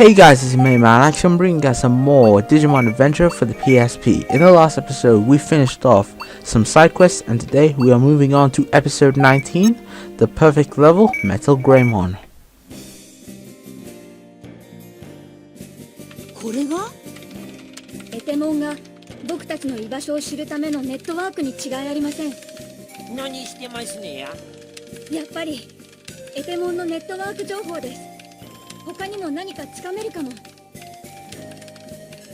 Hey guys, it's me man. Actually, I'm bringing you some more Digimon Adventure for the PSP. In the last episode, we finished off some side quests, and today we are moving on to episode 19, the perfect level, MetalGreymon. これがエテモンが僕たちの居場所を知るためのネットワークに違いありません。何してますねや。やっぱりエテモンのネットワーク情報です。他にも何かつかめるかも。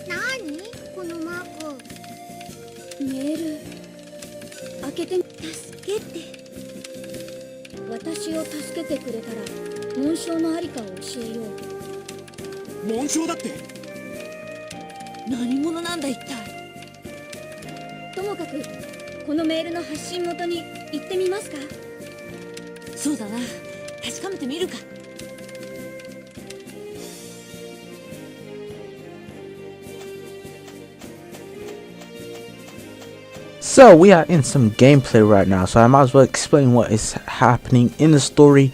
何このマーク。メール開けて。助けて。私を助けてくれたら紋章のありかを教えよう。紋章だって。何者なんだ一体。ともかくこのメールの発信元に行ってみますか。そうだな、確かめてみるか。So we are in some gameplay right now, so I might as well explain what is happening in the story.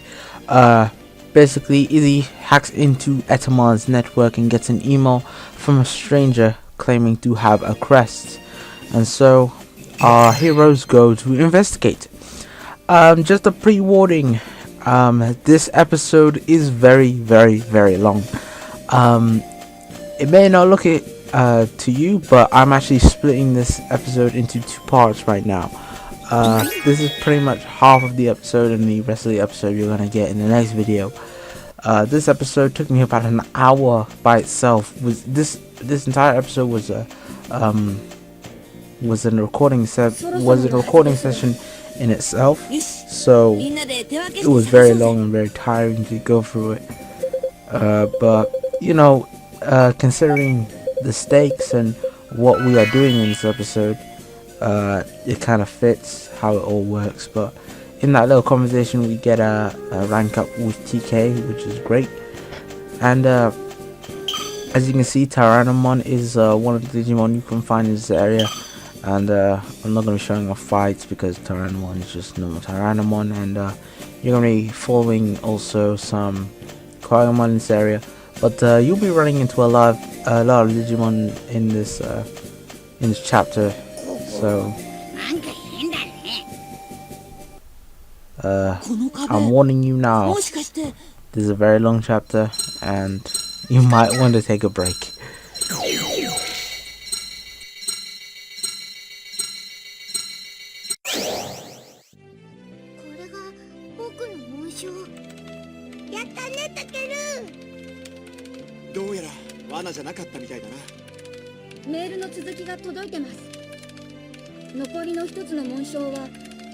Basically, Izzy hacks into Etamon's network and gets an email from a stranger claiming to have a crest, and so our heroes go to investigate. Just a pre-warning, this episode is very long. It may not look it to you, but I'm actually splitting this episode into two parts right now. This is pretty much half of the episode, and the rest of the episode you're gonna get in the next video. This episode took me about an hour by itself. This entire episode was a recording session in itself, so it was very long and very tiring to go through it. But you know, considering the stakes and what we are doing in this episode, it kind of fits how it all works. But in that little conversation we get a rank up with TK, which is great. And as you can see, Nanomon is one of the Digimon you can find in this area. And I'm not going to be showing off fights because Nanomon is just normal Nanomon. And you're going to be following also some Quagmon in this area. But you'll be running into a lot of Digimon in this chapter, so I'm warning you now. This is a very long chapter, and you might want to take a break. Do うやら罠じゃなかったみたいだな。メールの続きが届いてます。残りの一つの紋章は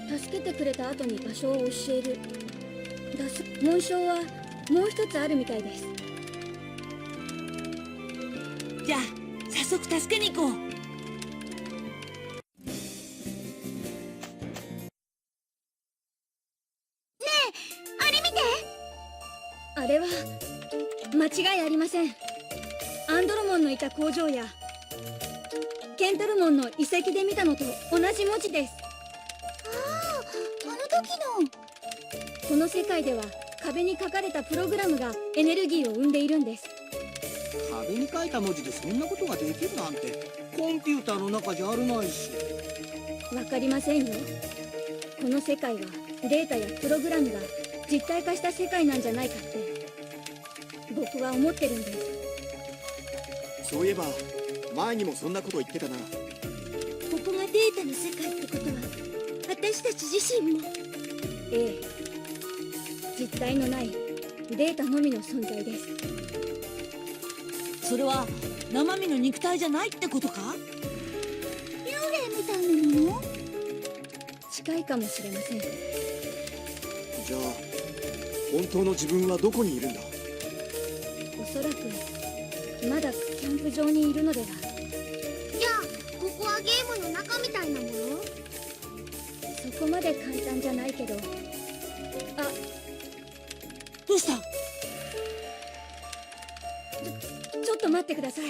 助けてくれた後に場所を教える。紋章はもう一つあるみたいです。じゃあ早速助けに行こう。あれは間違いありません。アンドロモンのいた工場やケンタルモンの遺跡で見たのと同じ文字です。あの時の。この世界では壁に書かれたプログラムがエネルギーを生んでいるんです。壁に書いた文字でそんなことができるなんてコンピューターの中じゃあるまいし。わかりませんよ。この世界はデータやプログラムが実体化した世界なんじゃないかって僕は思ってるんです。そういえば前にもそんなこと言ってたな。ここがデータの世界ってことは私たち自身も。ええ、実体のないデータのみの存在です。それは生身の肉体じゃないってことか？幽霊みたいなもの？近いかもしれません。じゃあ本当の自分はどこにいるんだ？おそらくまだキャンプ場にいるのでは。じゃあここはゲームの中みたいなもの？そこまで簡単じゃないけど。あ、どうした？ちょっと待ってください。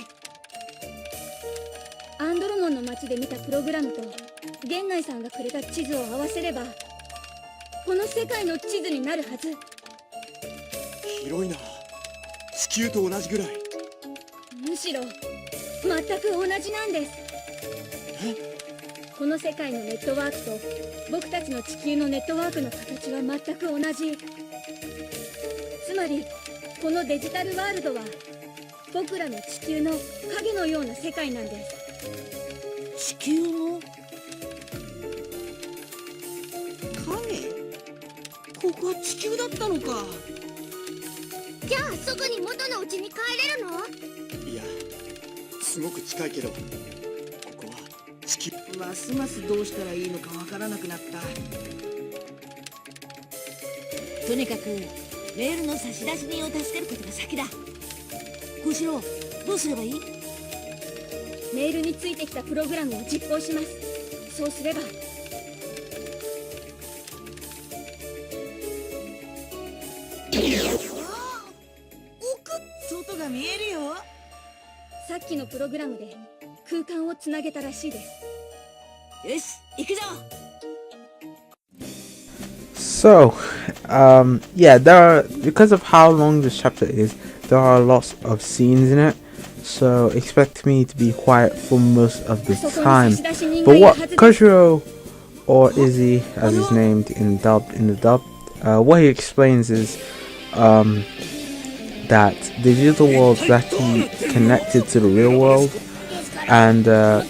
アンドロモンの街で見たプログラムと源内さんがくれた地図を合わせればこの世界の地図になるはず。広いな。し球と同じぐらい。むしろ全く同じなんです。この世界のネットワークと僕たちの地球のネットワークの形は全く同じ。つまりこのデジタルワールドは僕らの地球の影のような世界なんです。地球の影？ここは地球だったのか。じゃあすぐに元の家に帰れるの？いや、すごく近いけど、ここは地球。ますますどうしたらいいのかわからなくなった。とにかくメールの差出人を助けることが先だ。小四郎、どうすればいい？メールについてきたプログラムを実行します。そうすれば外が見えるよ。さっきのプログラムで空間をつなげたらしいです。よし、行くぞ。 So, yeah, because of how long this chapter is, there are lots of scenes in it, so expect me to be quiet for most of the time. But what Koshiro, or Izzy as he's named in the dub, what he explains is that the digital world is actually connected to the real world, and that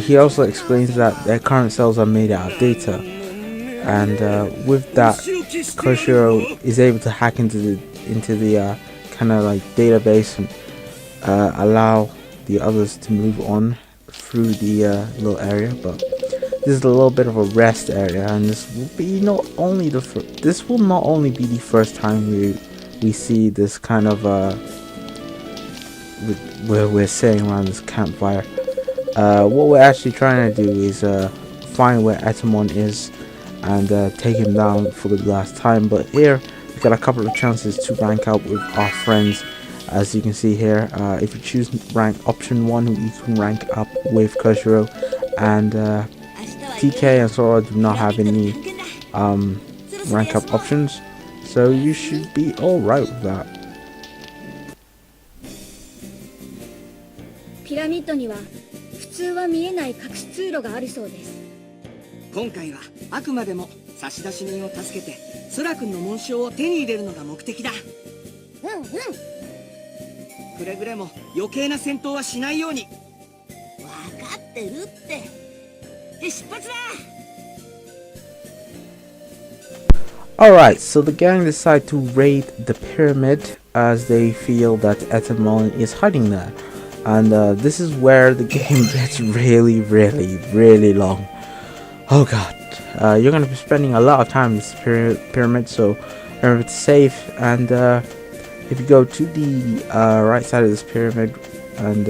he also explains that their current cells are made out of data. And with that, Koshiro is able to hack into the kind of like database and allow the others to move on through the little area. But this is a little bit of a rest area, and this will not only be the first time we see this kind of where we're sitting around this campfire. What we're actually trying to do is find where Etamon is and take him down for the last time. But here we've got a couple of chances to rank up with our friends. As you can see here, if you choose rank option 1, you can rank up with Koshiro, and TK and Sora do not have any rank up options, so you should be alright with that. ピラミッドには普通は見えない隠し通路があるそうです。今回はあくまでも差出人を助けてソラ君の紋章を手に入れるのが目的だ。うんうん。くれぐれも余計な戦闘はしないように。分かってるって。で、出発だ。 Alright, so the gang decide to raid the pyramid as they feel that Etamon is hiding there. And this is where the game gets really long. Oh god, you're going to be spending a lot of time in this pyramid, so remember to save. And if you go to the right side of this pyramid, and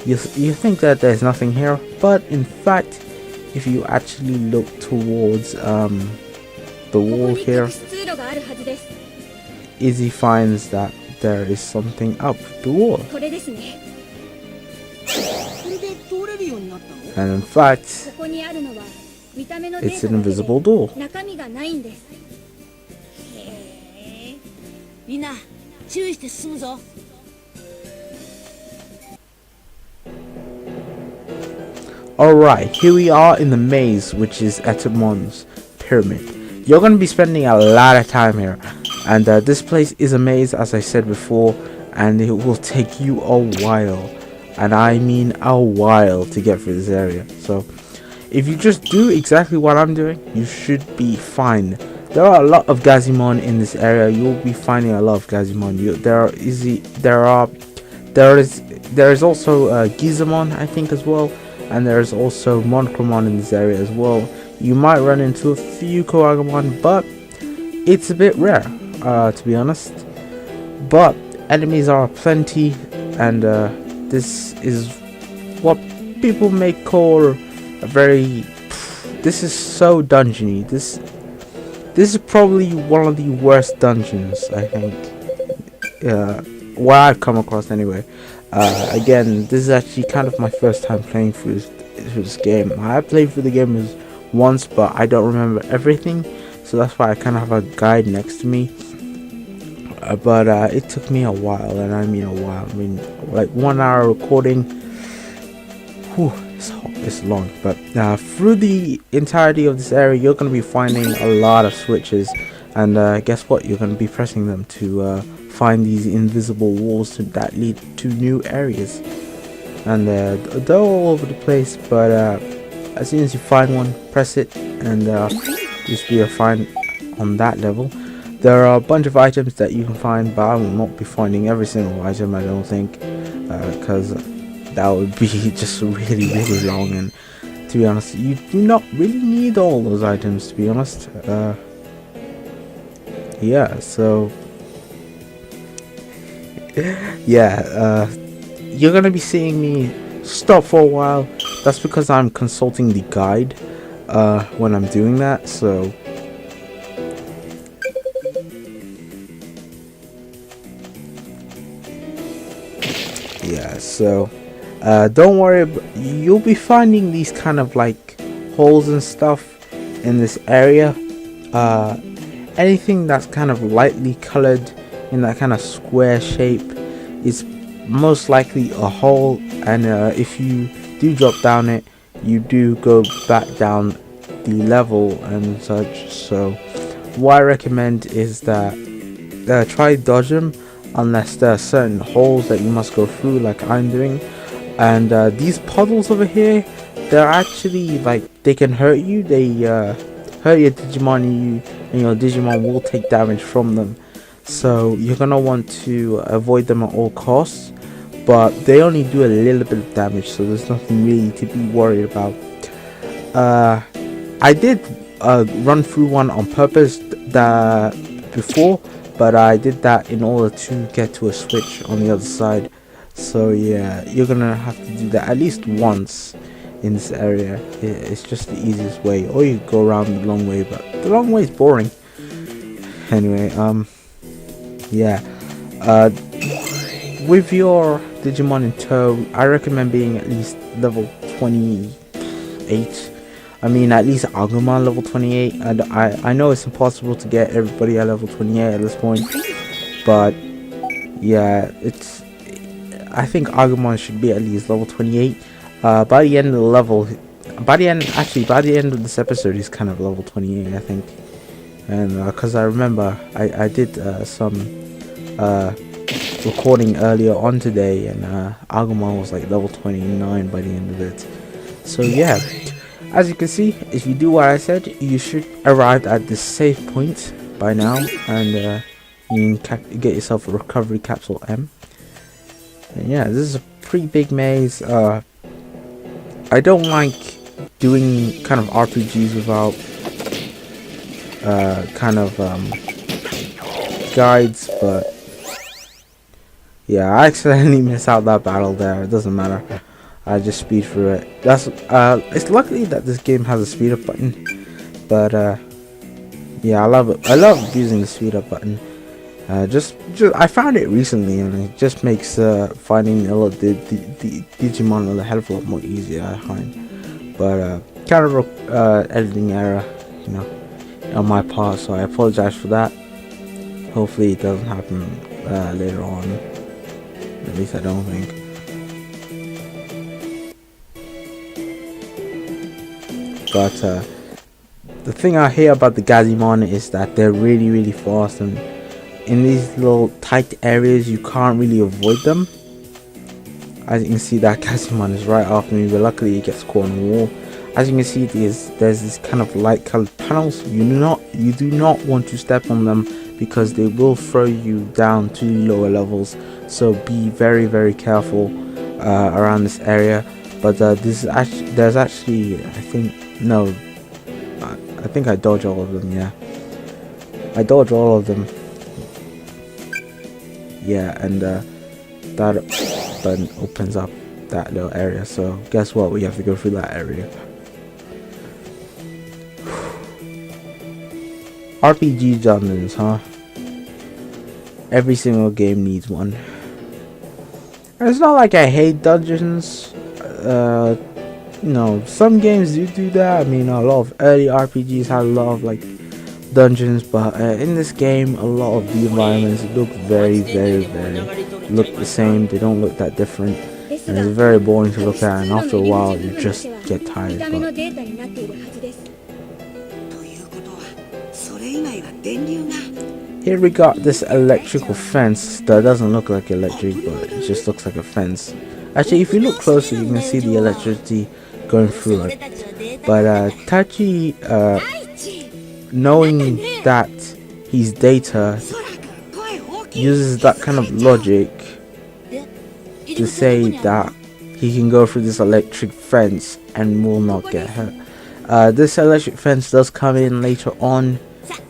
you think that there's nothing here, but in fact, if you actually look towards the wall here, Izzy finds that there is something up the wall. And in fact, it's an invisible door. みんな注意して進むぞ。 Alright, here we are in the maze, which is Etamon's pyramid. You're going to be spending a lot of time here, and this place is a maze, as I said before, and it will take you a while, and I mean a while, to get through this area. So if you just do exactly what I'm doing, you should be fine. There are a lot of Gazimon in this area. You'll be finding a lot of Gazimon. There is also Gizamon, I think, as well, and there is also Monochromon in this area as well. You might run into a few Koagamon, but it's a bit rare, to be honest. But enemies are plenty, and this is what people may call a very... This is so dungeony. This is probably one of the worst dungeons, I think. What I've come across anyway. Again, this is actually kind of my first time playing through this game. I have played through the game once, but I don't remember everything, so that's why I kind of have a guide next to me. but it took me a while, and I mean a while. I mean like 1 hour recording. Whew, it's long, but through the entirety of this area, you're going to be finding a lot of switches, and guess what? You're going to be pressing them to find these invisible walls that lead to new areas, and they're all over the place. But as soon as you find one, press it, and just be fine on that level. There are a bunch of items that you can find, but I will not be finding every single item, I don't think, because that would be just really long, and to be honest, you do not really need all those items, to be honest. Yeah, so yeah, you're gonna be seeing me stop for a while. That's because I'm consulting the guide when I'm doing that, so yeah, so don't worry, you'll be finding these kind of like holes and stuff in this area. Anything that's kind of lightly colored in that kind of square shape is most likely a hole, and if you do drop down it, you do go back down the level and such. So what I recommend is that try dodge them unless there are certain holes that you must go through, like I'm doing. And these puddles over here, they're actually like, they can hurt you. They hurt your Digimon, and your Digimon will take damage from them. So you're gonna want to avoid them at all costs, but they only do a little bit of damage, so there's nothing really to be worried about. I did run through one on purpose before, but I did that in order to get to a switch on the other side. So yeah, you're gonna have to do that at least once in this area. It's just the easiest way, or you go around the long way, but the long way is boring. Anyway, yeah, with your Digimon in tow, I recommend being at least level 28. I mean, at least Agumon level 28. I know it's impossible to get everybody at level 28 at this point, but yeah, I think Agumon should be at least level 28. By the end of the level, by the end of this episode, he's kind of level 28, I think. And because I remember I did some recording earlier on today, and Agumon was like level 29 by the end of it. So yeah, as you can see, if you do what I said, you should arrive at this safe point by now, and you can get yourself a recovery capsule M. And yeah, this is a pretty big maze. I don't like doing kind of RPGs without kind of guides, but yeah, I accidentally missed out that battle there. It doesn't matter, I just speed through it. That's it's lucky that this game has a speed up button, but yeah, I love it. I love using the speed up button. Just I found it recently, and it just makes finding the Digimon a hell of a lot more easier, I find. But kind of editing error, you know, on my part, so I apologize for that. Hopefully it doesn't happen later on. At least I don't think. But the thing I hear about the Gazimon is that they're really fast, and in these little tight areas you can't really avoid them. As you can see, that Gazimon is right after me, but luckily it gets caught on the wall. As you can see, there's this kind of light colored panels. You do not want to step on them, because they will throw you down to lower levels. So be very careful around this area. But there's actually I think I dodge all of them. Yeah, I dodge all of them. Yeah, and that button opens up that little area. So guess what? We have to go through that area. RPG dungeons, huh? Every single game needs one. And it's not like I hate dungeons. You know, some games do that. I mean, a lot of early RPGs had a lot of like dungeons, but in this game a lot of the environments look very look the same. They don't look that different, and it's very boring to look at, and after a while you just get tired. But ということはそれ以外は電流が here we got this electrical fence that doesn't look like electric, but it just looks like a fence. Actually, if you look closer, you can see the electricity going through it. But Tachi, knowing that he's Data, uses that kind of logic to say that he can go through this electric fence and will not get hurt. This electric fence does come in later on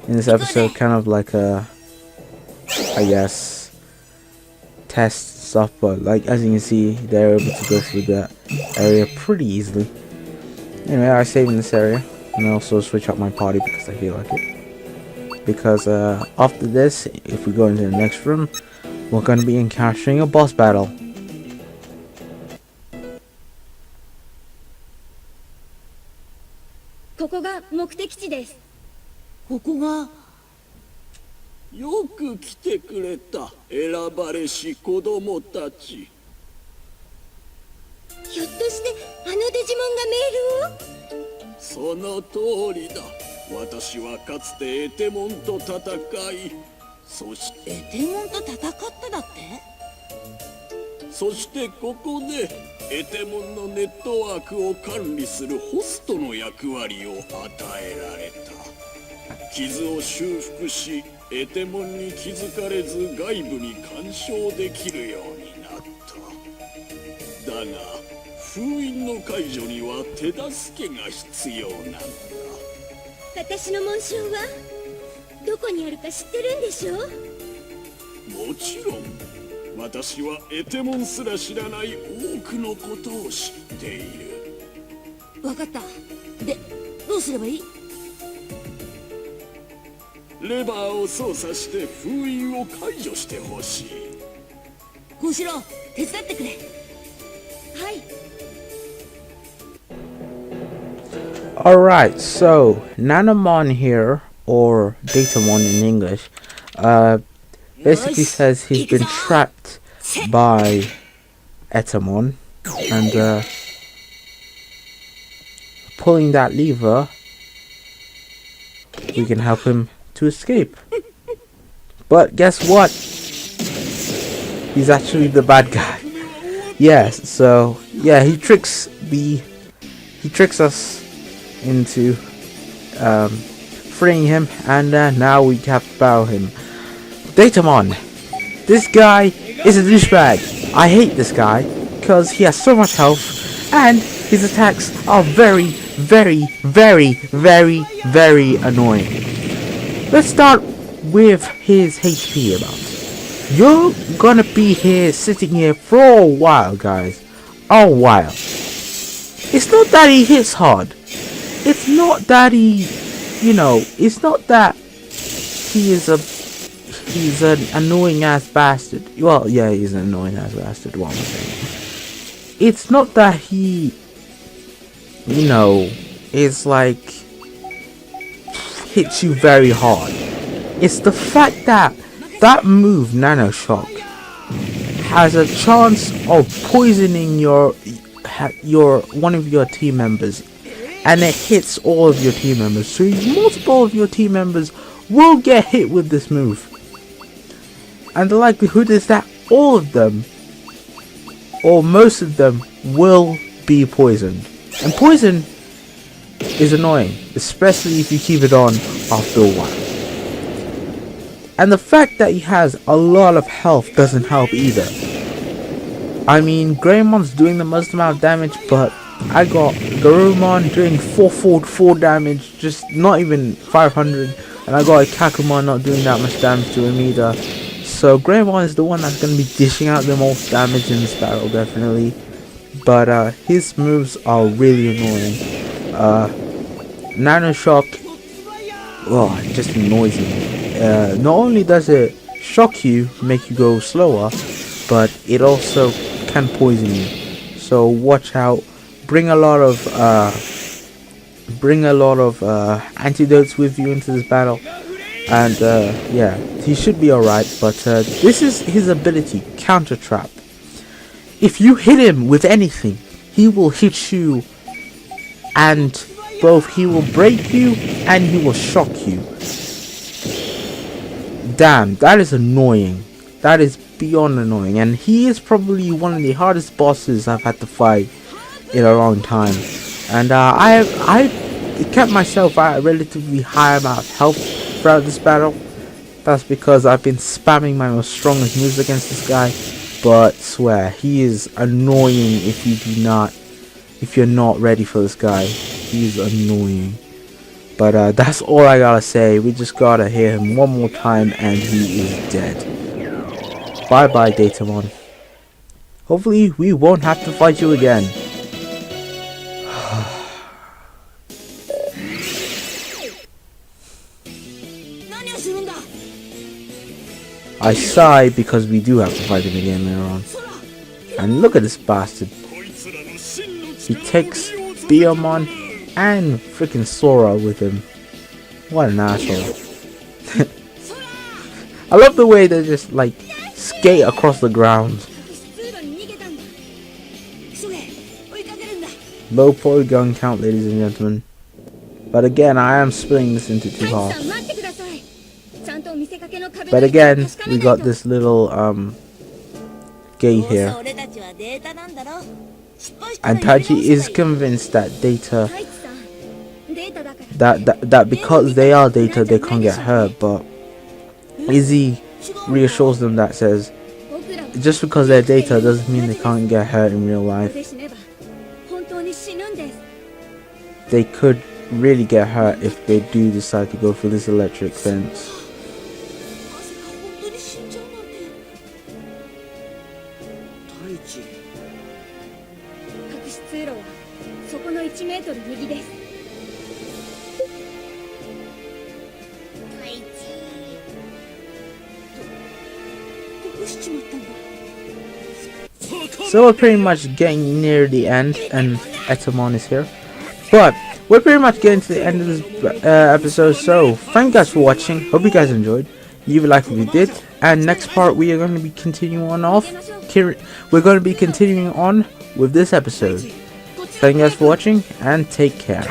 in this episode, kind of like a, I guess, test stuff, but like as you can see, they're able to go through that area pretty easily. Anyway, I save in this area, and I also switch up my party because I feel like it. Because after this, if we go into the next room, we're going to be encountering a boss battle. ここが目的地です。ここがよく来てくれた選ばれし子供たち。ひょっとしてあのデジモンがメールを？その通りだ。私はかつてエテモンと戦い、そしてエテモンと戦っただって？ここでエテモンのネットワークを管理するホストの役割を与えられた。傷を修復し、エテモンに気づかれず外部に干渉できるようになった。だが封印の解除には手助けが必要なんだ。私の紋章はどこにあるか知ってるんでしょ？もちろん。私はエテモンすら知らない多くのことを知っている。わかった。で、どうすればいい？レバーを操作して封印を解除してほしい。小四郎、手伝ってくれ。はい。Alright, so Nanomon here, or Datamon in English, basically says he's been trapped by Etamon, and pulling that lever, we can help him to escape. But guess what? He's actually the bad guy. Yes, so yeah, he tricks us into freeing him, and now we have to battle him. Datamon, this guy is a douchebag. I hate this guy because he has so much health and his attacks are very annoying. Let's start with his HP amount. You're gonna be here, sitting here for a while, guys. A while. It's not that he hits hard. It's not that he, it's not that he's an annoying ass bastard. Well, yeah, he's an annoying ass bastard, what am I saying? It's not that he, is like, hits you very hard. It's the fact that that move, Nano Shock, has a chance of poisoning one of your team members, and it hits all of your team members. So multiple of your team members will get hit with this move, and the likelihood is that all of them, or most of them, will be poisoned. And poison is annoying, especially if you keep it on after a while. And the fact that he has a lot of health doesn't help either. I mean, Greymon's doing the most amount of damage, but I got Garurumon doing 444 damage, just not even 500, and I got a Kakumon not doing that much damage to him either. So Greymon is the one that's going to be dishing out the most damage in this battle, definitely. But his moves are really annoying. Nano Shock, oh, it just annoys me. Not only does it shock you, make you go slower, but it also can poison you. So watch out. Bring a lot of antidotes with you into this battle. And yeah, he should be alright. But this is his ability, Counter Trap. If you hit him with anything, he will hit you, and both he will break you and he will shock you. Damn, that is annoying. That is beyond annoying, and he is probably one of the hardest bosses I've had to fight in a long time. And I kept myself at a relatively high amount of health throughout this battle. That's because I've been spamming my most strongest moves against this guy. But swear, he is annoying if you're not ready for this guy. He's annoying. But that's all I gotta say. We just gotta hear him one more time and he is dead. Bye bye, Datamon. Hopefully we won't have to fight you again. I sigh because we do have to fight him again later on. And look at this bastard. He takes Beomon and freaking Sora with him. What an asshole. I love the way they just like skate across the ground. Low polygon count, ladies and gentlemen. But again, I am splitting this into two halves. But again, we got this little gate here. And Taiji is convinced that Data, that because they are Data, they can't get hurt. But Izzy reassures them that says, just because they're Data doesn't mean they can't get hurt in real life. They could really get hurt if they do decide to go for this electric fence. So we're pretty much getting near the end, and Etamon is here. But we're pretty much getting to the end of this episode. So thank you guys for watching. Hope you guys enjoyed. Leave a like if you did. And next part we are going to be continuing on We're going to be continuing on with this episode. Thank you guys for watching and take care.